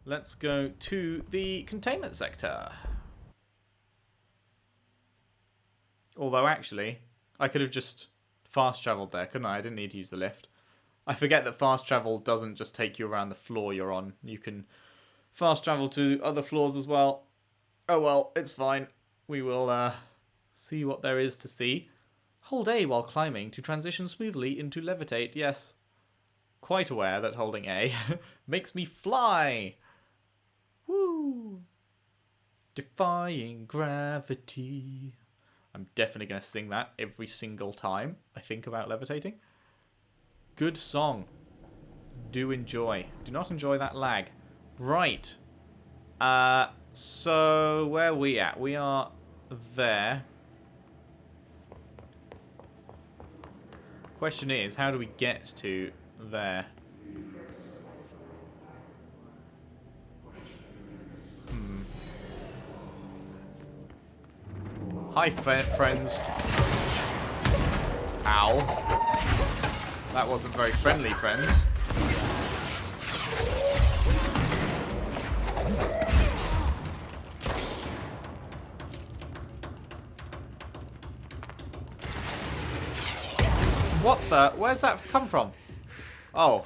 Let's go to the containment sector. Although, actually, I could have just fast travelled there, couldn't I? I didn't need to use the lift. I forget that fast travel doesn't just take you around the floor you're on. You can fast travel to other floors as well. Oh well, it's fine. We will see what there is to see. Hold A while climbing to transition smoothly into levitate. Yes. Quite aware that holding A makes me fly. Woo! Defying gravity. I'm definitely going to sing that every single time I think about levitating. Good song. Do enjoy. Do not enjoy that lag. Right. So where are we at? We are there. Question is, how do we get to there? Hi, friends. Ow. That wasn't very friendly, friends. What the? Where's that come from? Oh.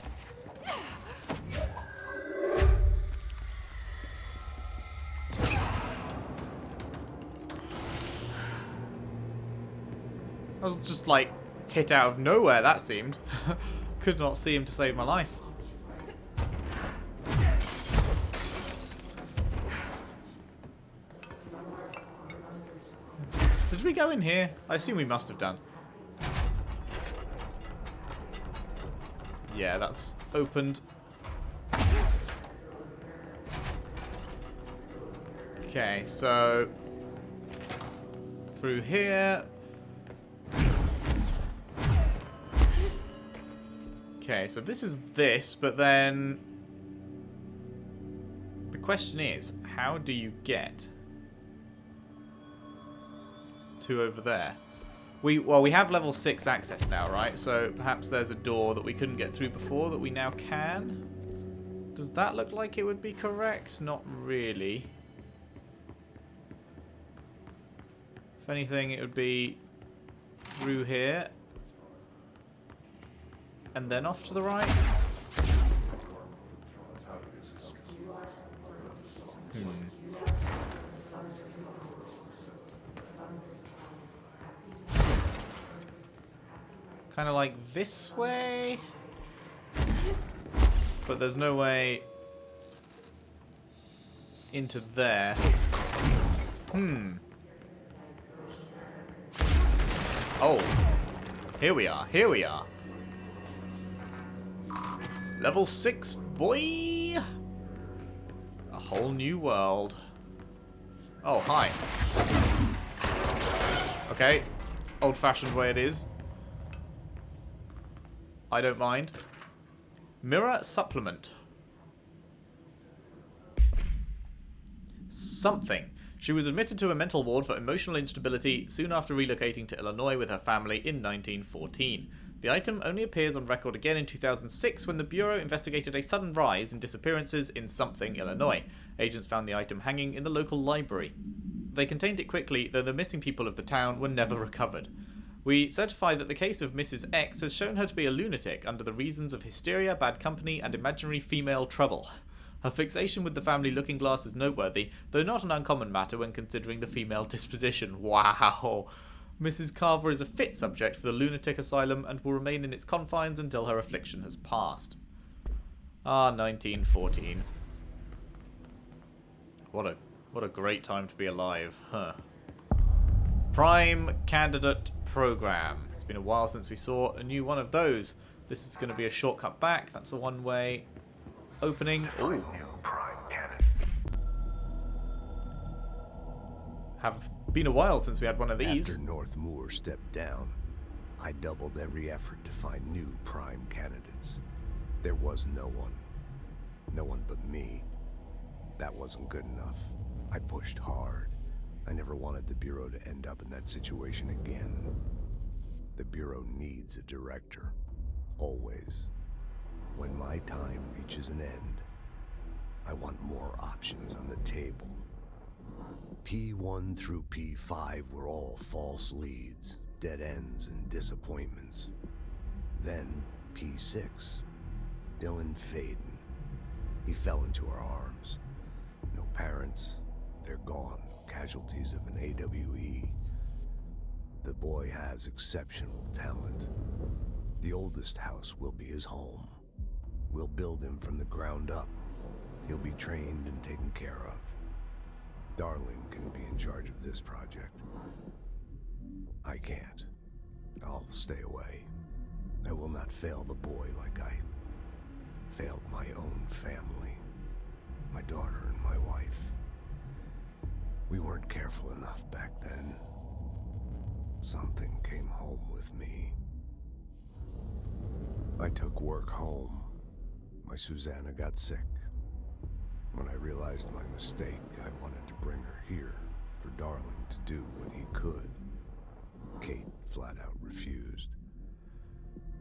I was just like hit out of nowhere, that seemed. Could not see him to save my life. Did we go in here? I assume we must have done. Yeah, that's opened. Okay, so through here. Okay, so this is this, but then the question is, how do you get to over there? We have level 6 access now, right? So perhaps there's a door that we couldn't get through before that we now can. Does that look like it would be correct? Not really. If anything, it would be through here. And then off to the right. Kind of like this way. But there's no way into there. Oh. Here we are. Here we are. Level 6, boy! A whole new world. Oh, hi. Okay. Old-fashioned way it is. I don't mind. Mirror supplement. Something. She was admitted to a mental ward for emotional instability soon after relocating to Illinois with her family in 1914. The item only appears on record again in 2006 when the Bureau investigated a sudden rise in disappearances in something, Illinois. Agents found the item hanging in the local library. They contained it quickly, though the missing people of the town were never recovered. We certify that the case of Mrs. X has shown her to be a lunatic under the reasons of hysteria, bad company, and imaginary female trouble. Her fixation with the family looking glass is noteworthy, though not an uncommon matter when considering the female disposition. Wow! Mrs. Carver is a fit subject for the lunatic asylum and will remain in its confines until her affliction has passed. Ah, 1914. What a great time to be alive, huh? Prime Candidate Program. It's been a while since we saw a new one of those. This is going to be a shortcut back. That's a one-way opening. Ooh. Have been a while since we had one of these. After North Moore stepped down, I doubled every effort to find new prime candidates. There was no one. No one but me. That wasn't good enough. I pushed hard. I never wanted the Bureau to end up in that situation again. The Bureau needs a director. Always. When my time reaches an end, I want want more options on the table. P1 through P5 were all false leads, dead ends, and disappointments. Then P6, Dylan Faden. He fell into our arms. No parents, they're gone, casualties of an AWE. The boy has exceptional talent. The oldest house will be his home. We'll build him from the ground up. He'll be trained and taken care of. Darling can be in charge of this project. I can't. I'll stay away. I will not fail the boy like I failed my own family, my daughter and my wife. We weren't careful enough back then. Something came home with me. I took work home. My Susanna got sick. When I realized my mistake, I wanted to bring her here for Darling to do what he could. Kate flat out refused.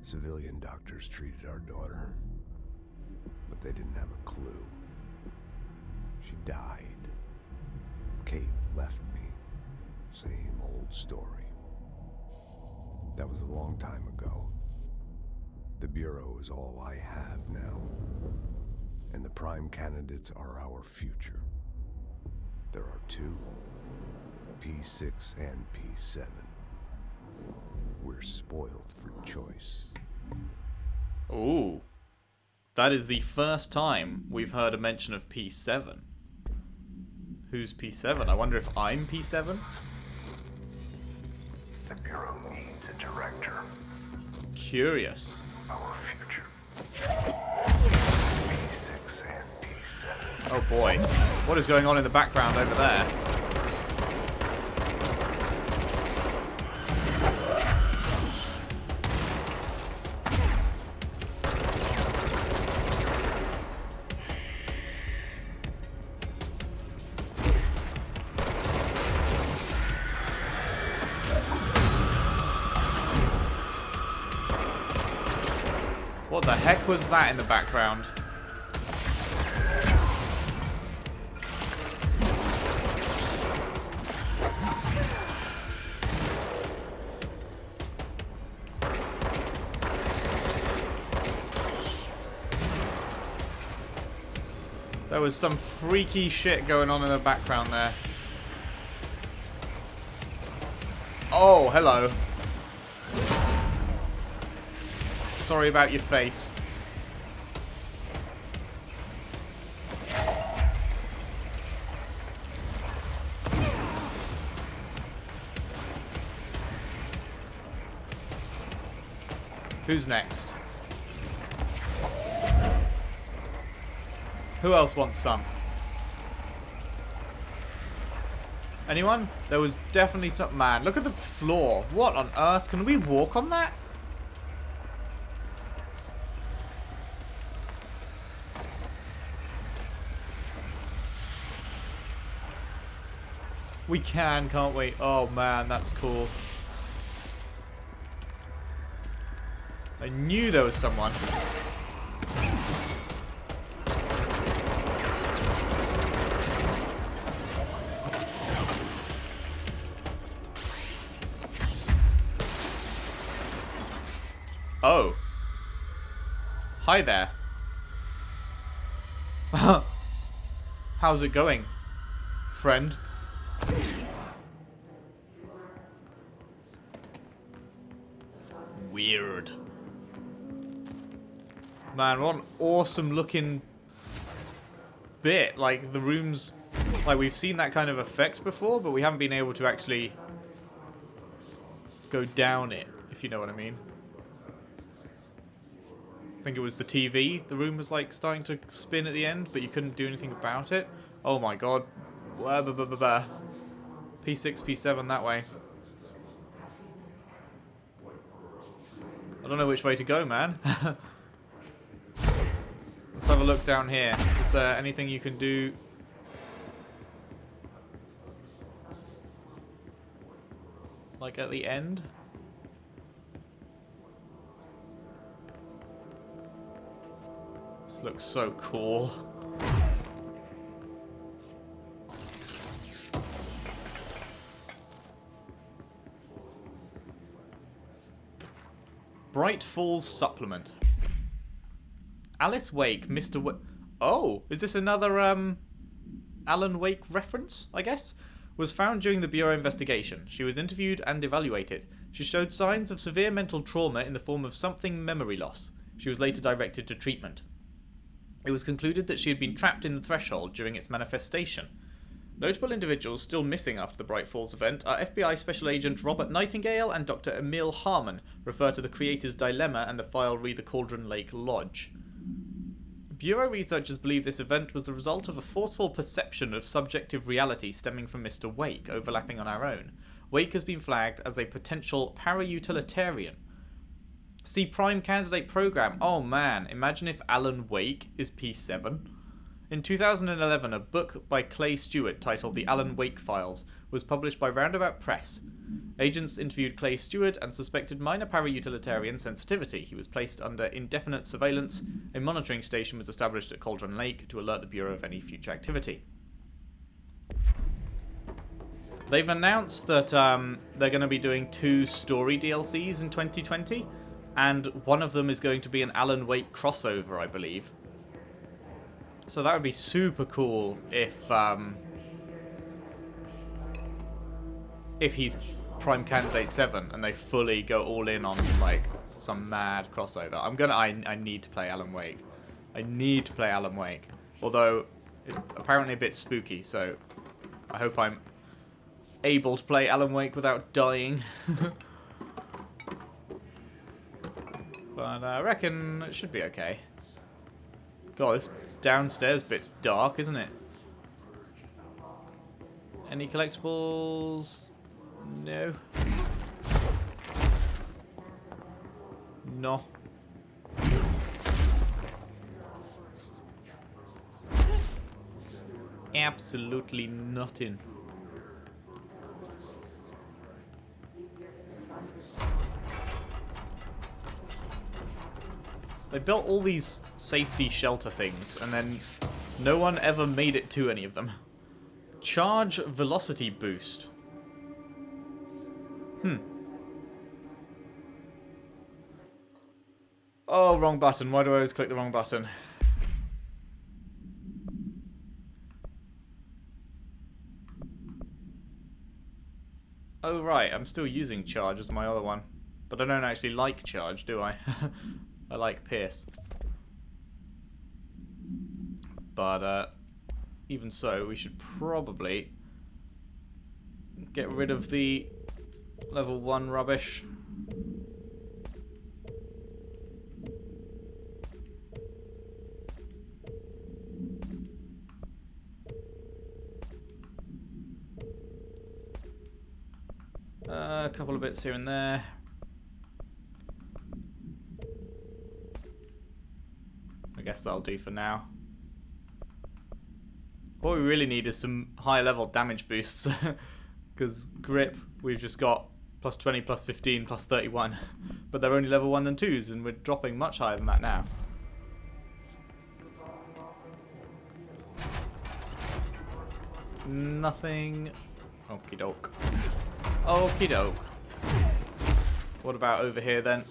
Civilian doctors treated our daughter, but they didn't have a clue. She died. Kate left me. Same old story. That was a long time ago. The Bureau is all I have now. And the prime candidates are our future. There are two, P6 and P7. We're spoiled for choice. Ooh. That is the first time we've heard a mention of P7. Who's P7? I wonder if I'm P7? The Bureau needs a director. Curious. Our future. P6 and P7. Oh boy. What is going on in the background over there? What the heck was that in the background? There was some freaky shit going on in the background there. Oh, hello. Sorry about your face. Who's next? Who else wants some? Anyone? There was definitely some... Man, look at the floor. What on earth? Can we walk on that? We can, can't we? Oh man, that's cool. I knew there was someone. Oh. Hi there. How's it going, friend? Weird. Man, what an awesome looking bit. Like, the rooms... Like, we've seen that kind of effect before, but we haven't been able to actually go down it, if you know what I mean. I think it was the TV. The room was, like, starting to spin at the end, but you couldn't do anything about it. Oh my god. P6, P7 that way. I don't know which way to go, man. Let's have a look down here. Is there anything you can do? Like at the end? This looks so cool. Bright Falls supplement. Alice Wake, Mr. Oh, is this another Alan Wake reference, I guess? Was found during the Bureau investigation. She was interviewed and evaluated. She showed signs of severe mental trauma in the form of something memory loss. She was later directed to treatment. It was concluded that she had been trapped in the threshold during its manifestation. Notable individuals still missing after the Bright Falls event are FBI Special Agent Robert Nightingale and Dr. Emil Harmon, refer to the Creator's Dilemma and the file re the Cauldron Lake Lodge. Bureau researchers believe this event was the result of a forceful perception of subjective reality stemming from Mr. Wake, overlapping on our own. Wake has been flagged as a potential para-utilitarian. See Prime Candidate Program. Oh man, imagine if Alan Wake is P7. In 2011, a book by Clay Stewart titled The Alan Wake Files was published by Roundabout Press. Agents interviewed Clay Stewart and suspected minor para-utilitarian sensitivity. He was placed under indefinite surveillance. A monitoring station was established at Cauldron Lake to alert the Bureau of any future activity. They've announced that they're going to be doing 2 story DLCs in 2020, and one of them is going to be an Alan Wake crossover, I believe. So that would be super cool if he's Prime Candidate 7 and they fully go all in on like some mad crossover. I need to play Alan Wake. I need to play Alan Wake. Although it's apparently a bit spooky, so I hope I'm able to play Alan Wake without dying. But I reckon it should be okay. God, this downstairs bit's dark, isn't it? Any collectibles? No. No. Absolutely nothing. They built all these safety shelter things, and then no one ever made it to any of them. Charge velocity boost. Oh, wrong button. Why do I always click the wrong button? Oh, right. I'm still using charge as my other one. But I don't actually like charge, do I? I like Pierce. But, even so, we should probably get rid of the level 1 rubbish. A couple of bits here and there. I guess that'll do for now. What we really need is some higher level damage boosts. Because grip, we've just got plus 20, plus 15, plus 31. But they're only level 1 and 2s, and we're dropping much higher than that now. Nothing. Okie doke. Okie doke. What about over here then?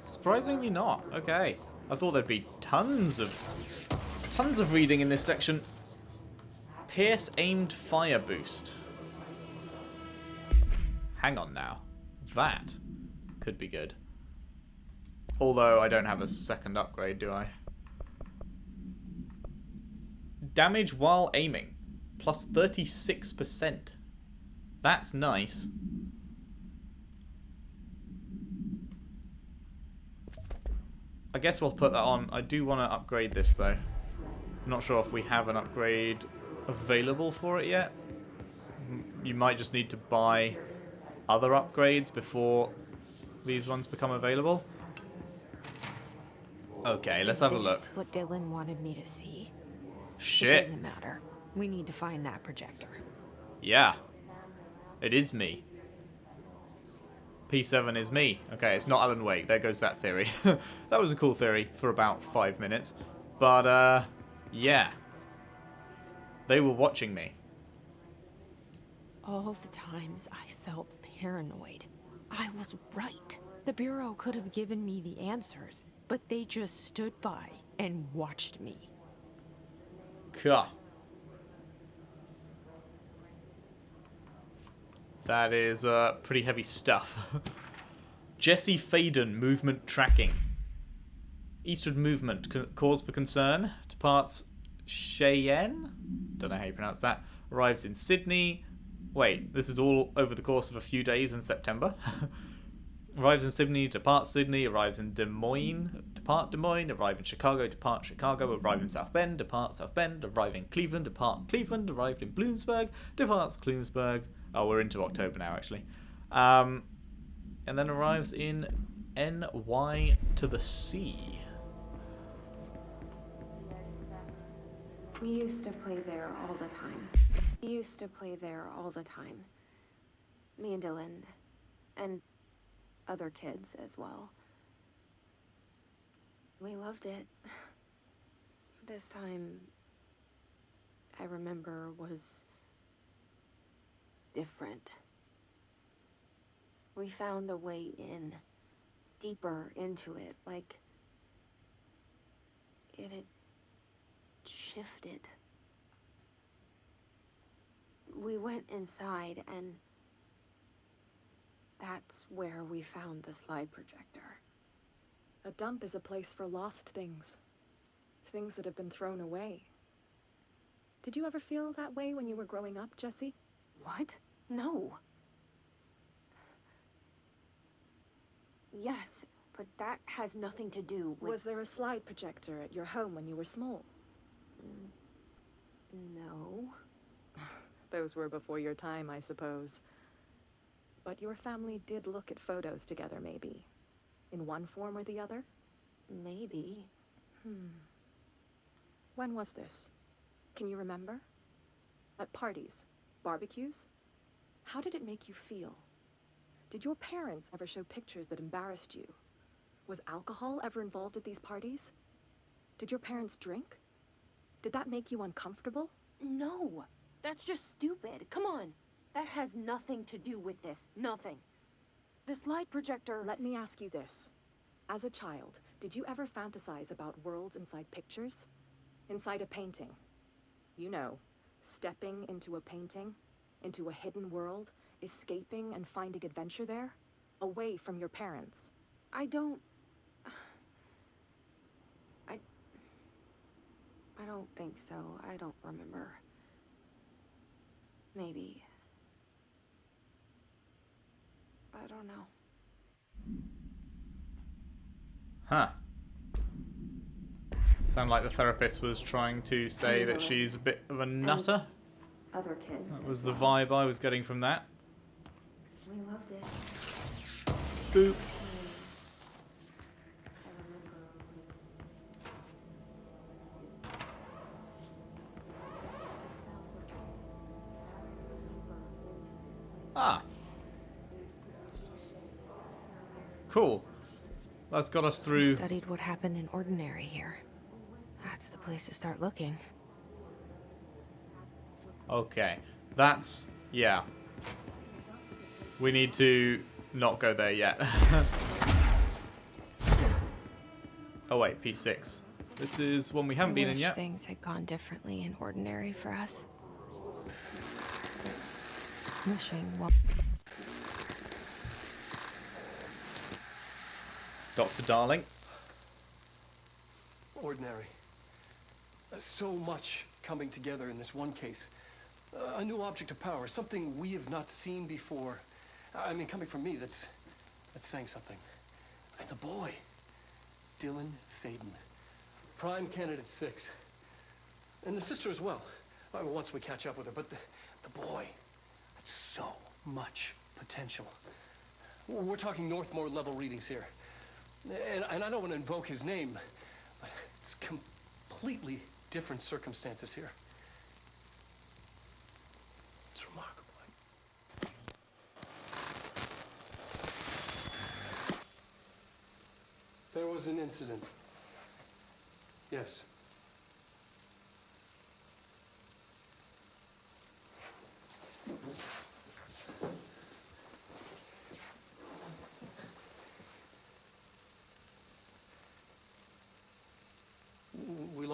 Surprisingly not. Okay. I thought there'd be tons of reading in this section. Pierce aimed fire boost. Hang on now. That could be good. Although I don't have a second upgrade, do I? Damage while aiming. Plus 36%. That's nice. I guess we'll put that on. I do want to upgrade this though. I'm not sure if we have an upgrade available for it yet. You might just need to buy other upgrades before these ones become available. Okay, let's have a look. Is this what Dylan wanted me to see? Shit. It doesn't matter. We need to find that projector. Yeah. It is me. P7 is me. Okay, it's not Alan Wake. There goes that theory. That was a cool theory for about 5 minutes. But, yeah. They were watching me. All the times I felt paranoid, I was right. The Bureau could have given me the answers, but they just stood by and watched me. Cool. That is pretty heavy stuff. Jesse Faden, movement tracking. Eastward movement, cause for concern. Departs Cheyenne? Don't know how you pronounce that. Arrives in Sydney. Wait, this is all over the course of a few days in September. Arrives in Sydney, departs Sydney, arrives in Des Moines, depart Des Moines, arrive in Chicago, depart Chicago, arrive in South Bend, depart South Bend, arrive in Cleveland, depart Cleveland, arrived in Bloomsburg, departs Bloomsburg. Oh, we're into October now, actually. And then arrives in NY to the sea. We used to play there all the time. Me and Dylan. And other kids as well. We loved it. This time, I remember, was different. We found a way in, deeper into it, like it had shifted. We went inside, and that's where we found the slide projector. A dump is a place for lost things. Things that have been thrown away. Did you ever feel that way when you were growing up, Jesse? What? No. Yes, but that has nothing to do with... Was there a slide projector at your home when you were small? No. Those were before your time, I suppose. But your family did look at photos together, maybe? In one form or the other? Maybe. When was this? Can you remember? At parties? Barbecues? How did it make you feel? Did your parents ever show pictures that embarrassed you? Was alcohol ever involved at these parties? Did your parents drink? Did that make you uncomfortable? No. That's just stupid. Come on. That has nothing to do with this. Nothing. The slide projector... Let me ask you this. As a child, did you ever fantasize about worlds inside pictures? Inside a painting? You know, stepping into a painting, into a hidden world, escaping and finding adventure there, away from your parents. I don't think so. I don't remember. Maybe. I don't know. Huh. Sound like the therapist was trying to say that she's a bit of a nutter. Other kids. That was the vibe I was getting from that. We loved it. Boop. I remember it was... Ah. Cool. That's got us We through. studied what happened in Ordinary here. That's the place to start looking. Okay. That's... yeah. We need to not go there yet. Oh wait, P6. This is one we haven't been in yet. Things had gone differently in Ordinary for us. Wishing what... Dr. Darling. Ordinary. So much coming together in this one case. A new object of power, something we have not seen before. I mean, coming from me, that's saying something. And the boy, Dylan Faden, prime candidate 6. And the sister as well, once we catch up with her. But the boy, that's so much potential. We're talking Northmore level readings here. And I don't want to invoke his name, but it's completely different circumstances here. It's remarkable. There was an incident. Yes.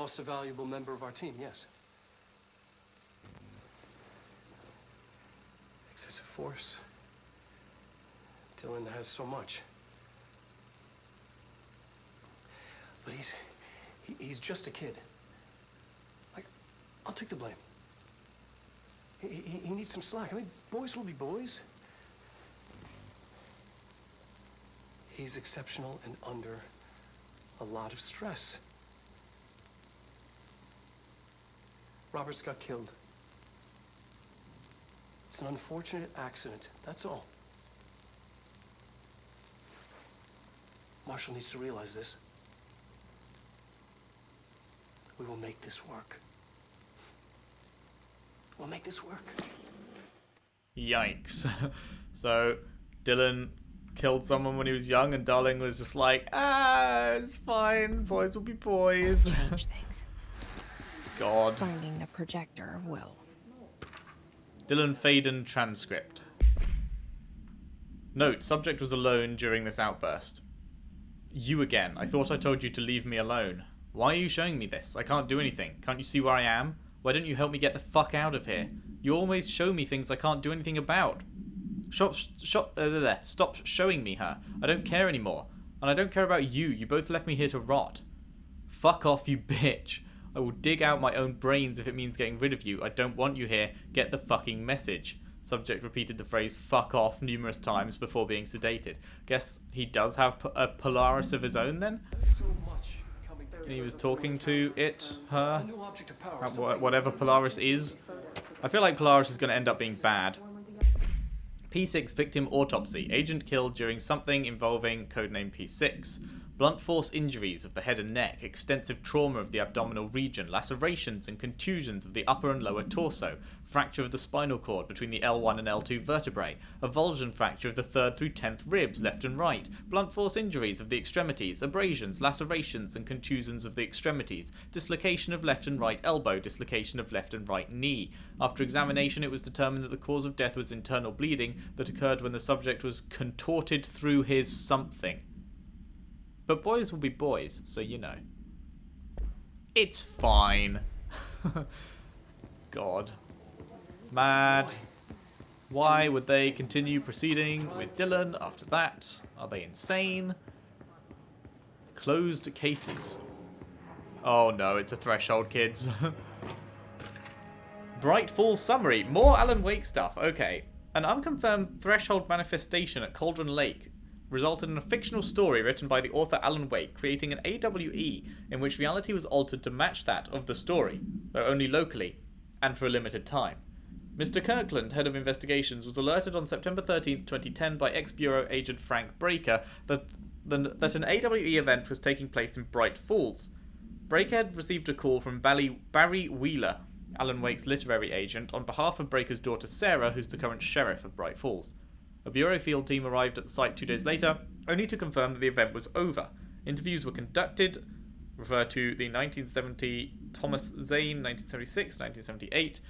lost a valuable member of our team, yes. Excessive force. Dylan has so much. But he's just a kid. Like, I'll take the blame. He needs some slack. I mean, boys will be boys. He's exceptional and under a lot of stress. Roberts got killed. It's an unfortunate accident, that's all. Marshall needs to realize this. We will make this work. We'll make this work. Yikes. So, Dylan killed someone when he was young, and Darling was just like, it's fine, boys will be boys. Change things. God. Finding the projector will. Dylan Faden transcript. Note, subject was alone during this outburst. You again. I thought I told you to leave me alone. Why are you showing me this? I can't do anything. Can't you see where I am? Why don't you help me get the fuck out of here? You always show me things I can't do anything about. Stop showing me her. I don't care anymore. And I don't care about you. You both left me here to rot. Fuck off, you bitch. I will dig out my own brains if it means getting rid of you. I don't want you here. Get the fucking message. Subject repeated the phrase fuck off numerous times before being sedated. Guess he does have a Polaris of his own then? So much coming together. And he was talking to it, her, A new object of power. whatever Polaris is. I feel like Polaris is going to end up being bad. P6 victim autopsy. Agent killed during something involving codename P6. Blunt force injuries of the head and neck, extensive trauma of the abdominal region, lacerations and contusions of the upper and lower torso, fracture of the spinal cord between the L1 and L2 vertebrae, avulsion fracture of the 3rd through 10th ribs, left and right, blunt force injuries of the extremities, abrasions, lacerations and contusions of the extremities, dislocation of left and right elbow, dislocation of left and right knee. After examination, it was determined that the cause of death was internal bleeding that occurred when the subject was contorted through his something. But boys will be boys, so you know. It's fine. God. Mad. Why would they continue proceeding with Dylan after that? Are they insane? Closed cases. Oh no, it's a threshold, kids. Bright Falls summary. More Alan Wake stuff. Okay. An unconfirmed threshold manifestation at Cauldron Lake resulted in a fictional story written by the author Alan Wake, creating an AWE in which reality was altered to match that of the story, though only locally, and for a limited time. Mr. Kirkland, head of investigations, was alerted on September 13th, 2010 by ex-Bureau agent Frank Breaker that an AWE event was taking place in Bright Falls. Breaker had received a call from Barry Wheeler, Alan Wake's literary agent, on behalf of Breaker's daughter Sarah, who's the current sheriff of Bright Falls. A Bureau field team arrived at the site 2 days later, only to confirm that the event was over. Interviews were conducted, refer to the 1970 Thomas Zane, 1976, 1978.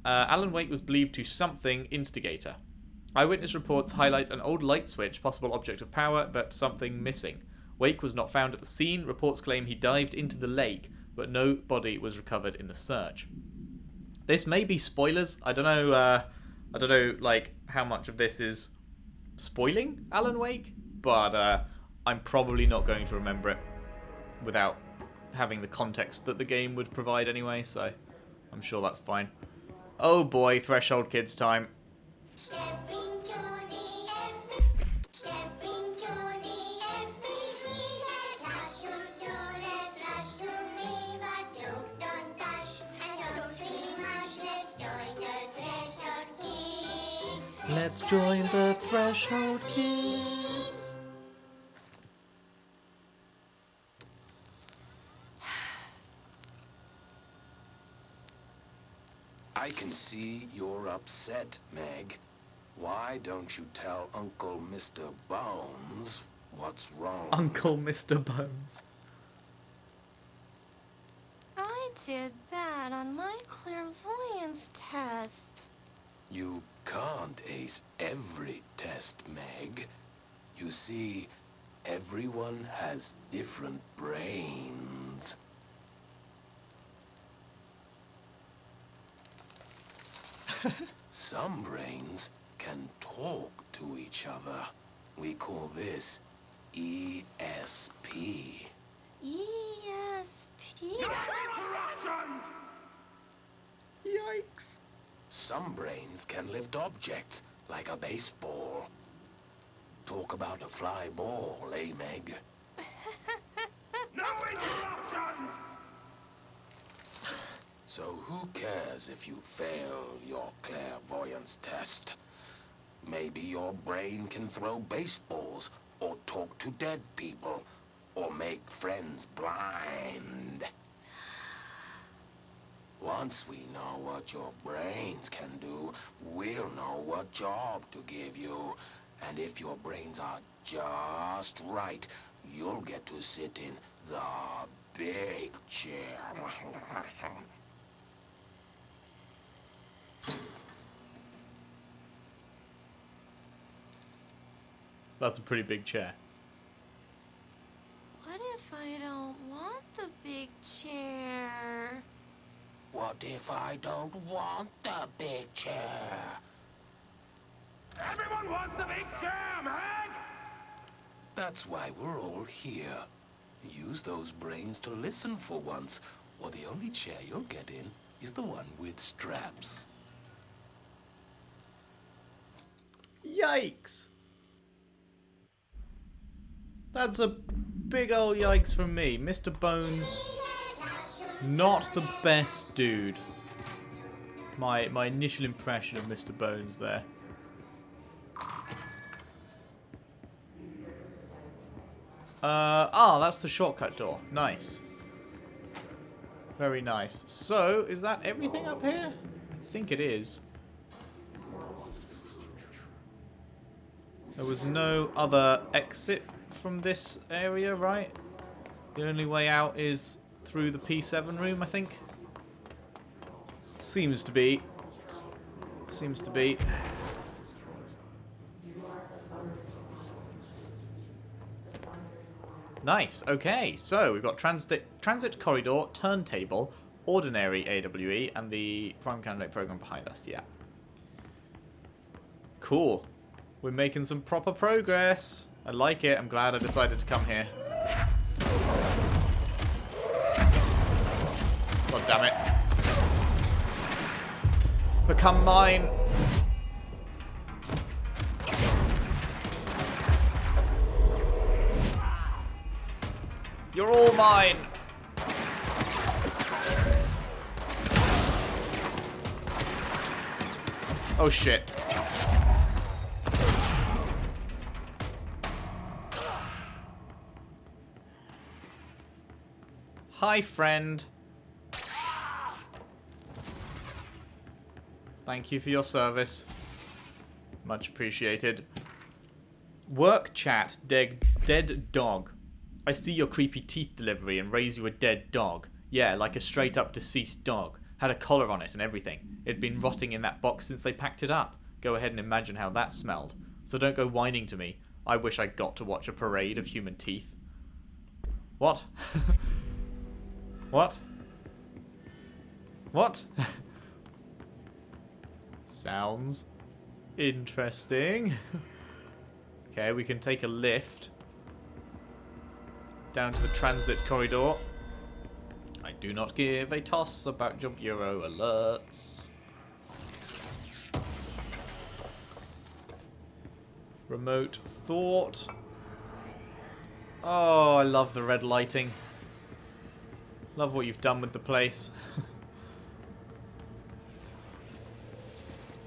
Alan Wake was believed to something instigator. Eyewitness reports highlight an old light switch, possible object of power, but something missing. Wake was not found at the scene. Reports claim he dived into the lake, but no body was recovered in the search. This may be spoilers. I don't know, like, how much of this is spoiling Alan Wake, but I'm probably not going to remember it without having the context that the game would provide anyway, so I'm sure that's fine. Oh boy, Threshold Kids time. Let's join the Threshold Kids. I can see you're upset, Meg. Why don't you tell Uncle Mr. Bones what's wrong? Uncle Mr. Bones. I did bad on my clairvoyance test. You can't ace every test, Meg. You see, everyone has different brains. Some brains can talk to each other. We call this ESP. ESP? Yikes. Some brains can lift objects like a baseball. Talk about a fly ball, eh, Meg? No interruptions! So who cares if you fail your clairvoyance test? Maybe your brain can throw baseballs, or talk to dead people, or make friends blind. Once we know what your brains can do, we'll know what job to give you. And if your brains are just right, you'll get to sit in the big chair. That's a pretty big chair. What if I don't want the big chair? What if I don't want the big chair? Everyone wants the big chair, Meg! That's why we're all here. Use those brains to listen for once, or the only chair you'll get in is the one with straps. Yikes. That's a big old yikes from me. Mr. Bones, not the best dude. My initial impression of Mr. Bones there. That's the shortcut door. Nice. Very nice. So, is that everything up here? I think it is. There was no other exit from this area, right? The only way out is through the P7 room, I think. Seems to be. Seems to be. Nice. Okay, so we've got transit corridor, turntable, ordinary AWE, and the prime candidate program behind us. Yeah. Cool. We're making some proper progress. I like it. I'm glad I decided to come here. God damn it. Become mine. You're all mine. Oh shit. Hi, friend. Thank you for your service. Much appreciated. Work chat, dead dog. I see your creepy teeth delivery and raise you a dead dog. Yeah, like a straight up deceased dog. Had a collar on it and everything. It'd been rotting in that box since they packed it up. Go ahead and imagine how that smelled. So don't go whining to me. I wish I got to watch a parade of human teeth. What? What? What? Sounds interesting. Okay, we can take a lift down to the transit corridor. I do not give a toss about your bureau alerts. Remote thought. Oh, I love the red lighting. Love what you've done with the place.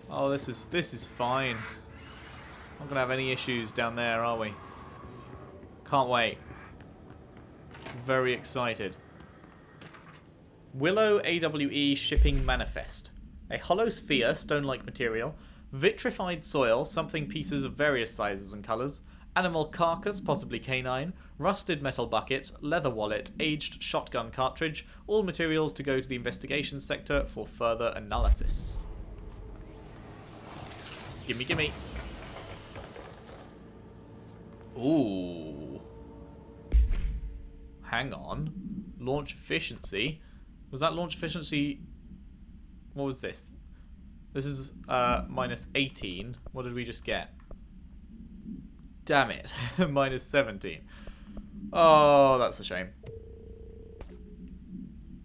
Oh, this is fine. Not gonna have any issues down there, are we? Can't wait. Very excited. Willow AWE shipping manifest. A hollow sphere, stone-like material. Vitrified soil, something pieces of various sizes and colours. Animal carcass, possibly canine. Rusted metal bucket. Leather wallet. Aged shotgun cartridge. All materials to go to the investigation sector for further analysis. Gimme, gimme. Ooh. Hang on. Launch efficiency. Was that launch efficiency? What was this? This is minus 18. What did we just get? Damn it. Minus 17. Oh, that's a shame.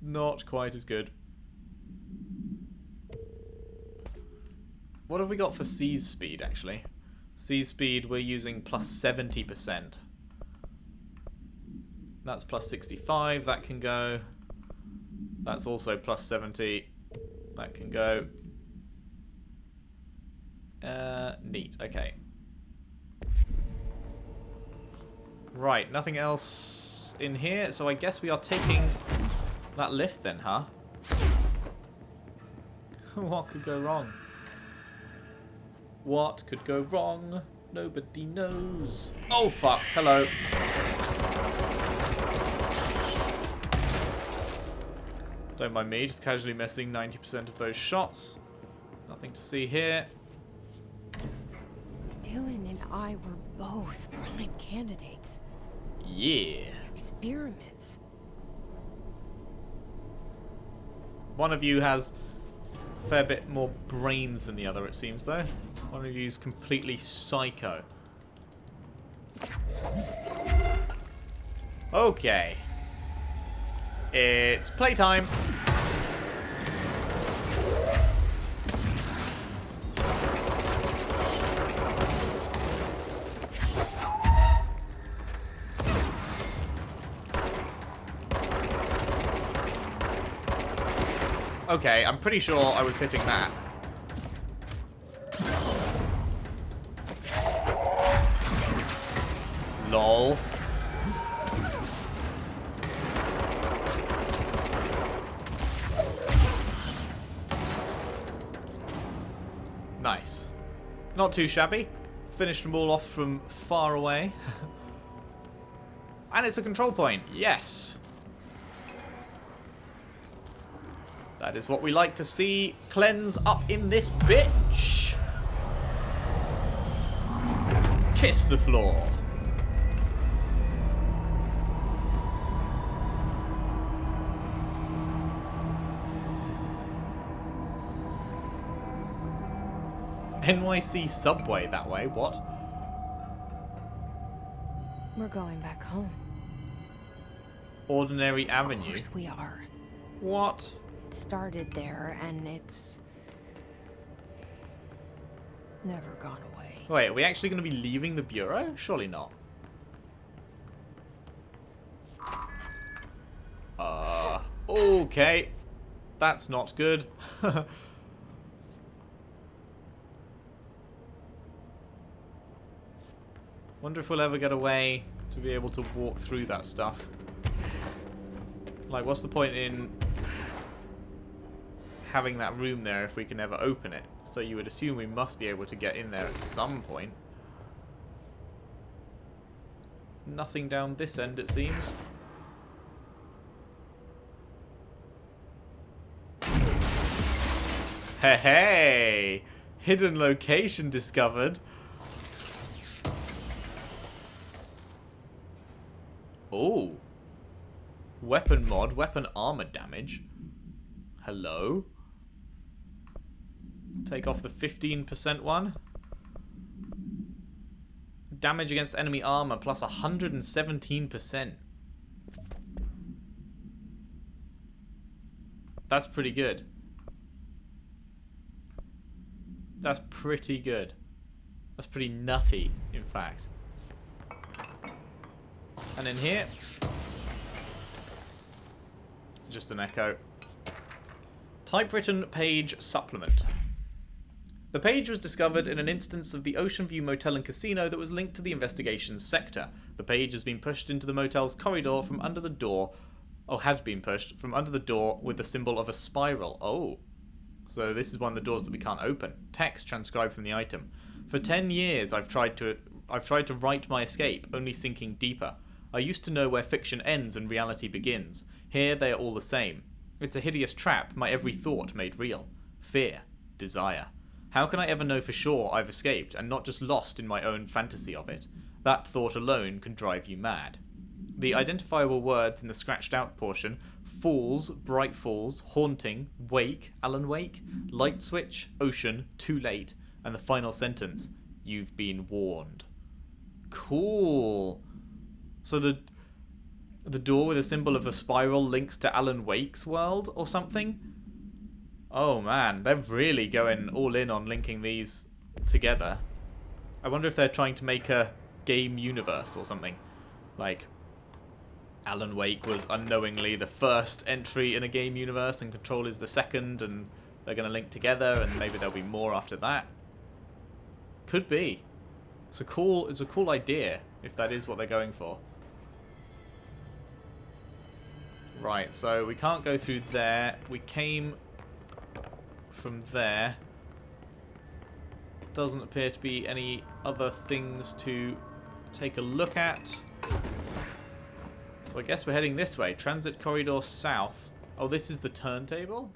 Not quite as good. What have we got for C's speed, actually? C's speed, we're using plus 70%. That's plus 65. That can go. That's also plus 70. That can go. Neat. Okay. Right, nothing else in here, so I guess we are taking that lift then, huh? What could go wrong? What could go wrong? Nobody knows. Oh, fuck. Hello. Don't mind me, just casually missing 90% of those shots. Nothing to see here. Dylan and I were both prime candidates. Yeah. Experiments. One of you has a fair bit more brains than the other, it seems, though. One of you is completely psycho. Okay. It's playtime. Okay, I'm pretty sure I was hitting that. Lol. Nice. Not too shabby. Finished them all off from far away. And it's a control point. Yes. That is what we like to see cleanse up in this bitch. Kiss the floor. NYC subway that way, what? We're going back home. Ordinary Avenue. Of course we are. What? It started there, and it's never gone away. Wait, are we actually going to be leaving the Bureau? Surely not. Okay. That's not good. Wonder if we'll ever get away to be able to walk through that stuff. Like, what's the point in having that room there if we can never open it? So you would assume we must be able to get in there at some point. Nothing down this end, it seems. Hey, hey! Hidden location discovered. Oh. Weapon mod, weapon armor damage. Hello. Take off the 15% one. Damage against enemy armor plus 117%. That's pretty good. That's pretty good. That's pretty nutty, in fact. And in here, just an echo. Typewritten page supplement. The page was discovered in an instance of the Oceanview Motel and Casino that was linked to the investigations sector. The page has been pushed into the motel's corridor from under the door. Oh, had been pushed from under the door with the symbol of a spiral. Oh. So this is one of the doors that we can't open. Text transcribed from the item. For 10 years I've tried to write my escape, only sinking deeper. I used to know where fiction ends and reality begins. Here they are all the same. It's a hideous trap, my every thought made real. Fear. Desire. How can I ever know for sure I've escaped and not just lost in my own fantasy of it? That thought alone can drive you mad. the identifiable words in the scratched out portion: Falls, Bright Falls, Haunting, Wake, Alan Wake, Light Switch, Ocean, Too Late, and the final sentence: You've been warned. Cool. So the door with a symbol of a spiral links to Alan Wake's world or something? Oh man, they're really going all in on linking these together. I wonder if they're trying to make a game universe or something. Like, Alan Wake was unknowingly the first entry in a game universe and Control is the second, and they're going to link together, and maybe there'll be more after that. Could be. It's a cool idea, if that is what they're going for. Right, so we can't go through there. We came from there. Doesn't appear to be any other things to take a look at. So I guess we're heading this way. Transit corridor south. Oh, this is the turntable?